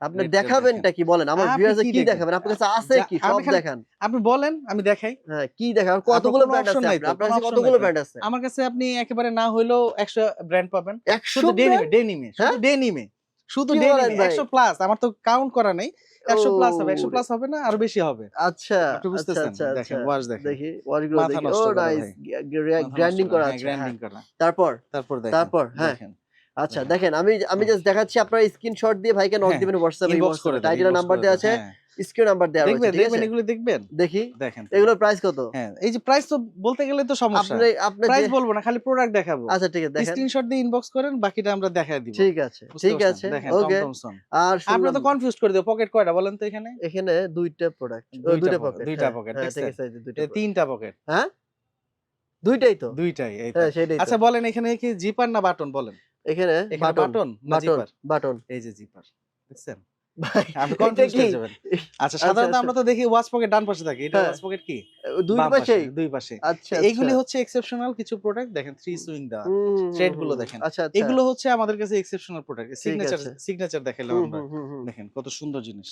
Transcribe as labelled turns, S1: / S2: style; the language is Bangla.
S1: আপনি
S2: রেড টেল
S1: দেখাবেনটা কি বলেন? আমার
S2: আপনি
S1: ভিউয়ার্স
S2: কি
S1: কি
S2: দেখবেন?
S1: দেখাবেন? আপনার কাছে আছে
S2: যা
S1: কি?
S2: আমি
S1: সব
S2: খালি
S1: দেখান।
S2: আপনি বলেন আমি দেখাই।
S1: হ্যাঁ, কি দেখাবেন?
S2: আপনার
S1: কতগুলো
S2: কোনো
S1: ব্র্যান্ড
S2: অপশন
S1: আছে
S2: নাই তো,
S1: আপনার? আপনার
S2: কোনো
S1: কাছে
S2: অপশন নাই
S1: কতগুলো
S2: তো।
S1: ব্র্যান্ড আছে?
S2: আমার কাছে আপনি একেবারে না হইলেও 100 ব্র্যান্ড পাবেন।
S1: ১০০
S2: শুধু ডেনিমে,
S1: ব্র্যান্ড?
S2: ডেনিমে, শুধু
S1: হ্যাঁ?
S2: ডেনিমে, শুধু
S1: কি বলেন
S2: ডেনিমে
S1: ভাই?
S2: 100 প্লাস। আমার তো কাউন্ট করা নাই। 100 প্লাস হবে, 100
S1: ওরে!
S2: প্লাস হবে না আরো বেশি হবে।
S1: আচ্ছা,
S2: আপনি
S1: আচ্ছা,
S2: বুঝতেছেন?
S1: আচ্ছা, আচ্ছা।
S2: দেখেন ওয়াশ দেখেন।
S1: দেখি ওয়াচগুলো
S2: মাথা
S1: দেখি। ও
S2: নষ্ট করা
S1: নাইস!
S2: ভাই। মাথা নষ্ট
S1: গ্র্যান্ডিং
S2: করা।
S1: করা
S2: হ্যাঁ,
S1: আছে। হ্যাঁ।
S2: গ্রাইন্ডিং করা।
S1: তারপর?
S2: তারপর দেখেন,
S1: তারপর? হ্যাঁ।
S2: দেখেন,
S1: আচ্ছা
S2: দেখেন।
S1: দেখেন আমি
S2: হ্যাঁ,
S1: জাস্ট দেখাচ্ছি আপনারা স্ক্রিনশট দিয়ে ভাইকে নক
S2: হ্যাঁ,
S1: দিবেন WhatsApp এই
S2: ইনবক্স
S1: WhatsApp
S2: করে
S1: এ।
S2: দেন,
S1: টাইটেলে
S2: ইনবক্স
S1: নাম্বার
S2: করে
S1: দেওয়া
S2: দেন।
S1: আছে,
S2: হ্যাঁ,
S1: স্ক্রিন নাম্বার দেওয়া রয়েছে।
S2: দেখবেন,
S1: ঠিক
S2: দেখবেন
S1: আছে?
S2: এগুলো দেখবেন?
S1: দেখি।
S2: দেখেন তাহলে।
S1: এগুলোর প্রাইস কত?
S2: হ্যাঁ, এই যে প্রাইস তো বলতে গেলে তো সমস্যা।
S1: আপনি আপনি যে
S2: প্রাইস বলবো না, খালি প্রোডাক্ট দেখাবো।
S1: আচ্ছা ঠিক আছে দেখেন।
S2: স্ক্রিনশট দিয়ে ইনবক্স করেন, বাকিটা আমরা দেখায় দিব।
S1: ঠিক আছে,
S2: বুঝতে
S1: ঠিক
S2: পারছেন?
S1: আছে।
S2: দেখেন টম
S1: ওকে।
S2: থমসন।
S1: আর
S2: আপনার
S1: শুনলাম
S2: তো কনফিউজড করে দিও। পকেট কয়টা বলেন তো এখানে?
S1: এখানে ২ টা প্রোডাক্ট।
S2: ২
S1: ২
S2: টা
S1: টা
S2: পকেট,
S1: পকেট।
S2: ২ টা
S1: হ্যাঁ,
S2: পকেট
S1: হ্যাঁ ঠিক
S2: দেখছেন?
S1: আছে এই যে ২ টা
S2: এ
S1: পকেট।
S2: ৩ টা পকেট।
S1: হ্যাঁ? ২ টাই তো?
S2: ২ টাই এই
S1: হ্যাঁ,
S2: তাই।
S1: সেটাই তো।
S2: আচ্ছা বলেন এখানে কি জিপার না বাটন বলেন?
S1: এখানে
S2: এখানে
S1: বাটন,
S2: বাটন না
S1: বাটন,
S2: জিপার?
S1: বাটন।
S2: এই যে জিপার। দেখছেন?
S1: ভাই
S2: আপনি
S1: এটা
S2: কনফিউজড
S1: কি?
S2: হয়ে যাবেন। আচ্ছা
S1: আচ্ছা,
S2: সাধারণত
S1: আচ্ছা।
S2: আমরা তো দেখি ওয়াচ পকেট ডান পাশে থাকে। এটা
S1: হ্যাঁ,
S2: ওয়াচ পকেট কি?
S1: ২
S2: বাম পাশে,
S1: পাশেই?
S2: ২ পাশে।
S1: আচ্ছা,
S2: তো
S1: আচ্ছা।
S2: এইগুলি হচ্ছে এক্সেপশনাল কিছু প্রোডাক্ট দেখেন 3 সুইং দেওয়া।
S1: হুম, হুম,
S2: থ্রেড
S1: হুম,
S2: গুলো
S1: হুম।
S2: দেখেন।
S1: আচ্ছা, আচ্ছা।
S2: এগুলো হচ্ছে আমাদের কাছে এক্সেপশনাল প্রোডাক্ট।
S1: ঠিক
S2: সিগনেচার
S1: আছে।
S2: সিগনেচার দেখাইলাম
S1: হুম,
S2: আমরা।
S1: হুম, হুম, হুম।
S2: দেখেন কত সুন্দর জিনিস।